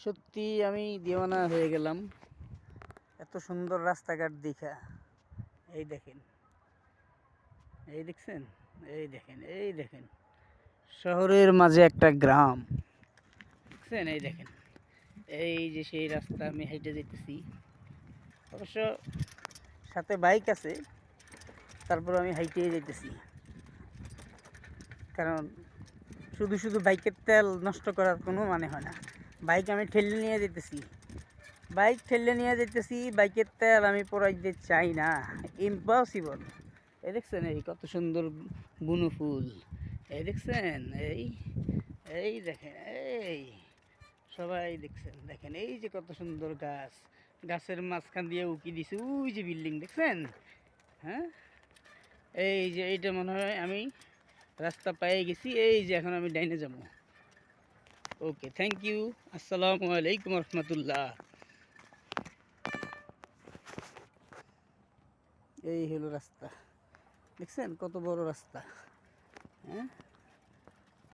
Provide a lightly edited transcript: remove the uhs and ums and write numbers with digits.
সত্যি আমি দিওয়ানা হয়ে গেলাম এত সুন্দর রাস্তাঘাট দেখা। এই দেখেন, এই দেখছেন, এই দেখেন, এই দেখেন শহরের মাঝে একটা গ্রাম দেখছেন। এই দেখেন, এই যে সেই রাস্তা আমি হেঁটে যেতেছি। অবশ্য সাথে বাইক আছে, তারপর আমি হাইটেই যেতেছি, কারণ শুধু শুধু বাইকের তেল নষ্ট করার কোনো মানে হয় না। বাইক আমি ঠেলে নিয়ে যেতেছি, বাইকের তেল আমি পোড়াইতে চাই না, ইম্পসিবল। এই দেখছেন, এই কত সুন্দর বুনো ফুল, এই দেখছেন, এই এই দেখেন, এই সবাই দেখছেন, দেখেন এই যে কত সুন্দর গাছ, গাছের মাঝখান দিয়ে উকি দিছে ওই যে বিল্ডিং দেখছেন। হ্যাঁ, এই যে এইটা মনে হয় আমি রাস্তা পেয়ে গেছি। এই যে এখন আমি ডাইনে যাবো। ওকে, থ্যাংক ইউ। আসসালামু আলাইকুম রহমতুল্লাহ। এই হলো রাস্তা, দেখছেন কত বড় রাস্তা। হ্যাঁ।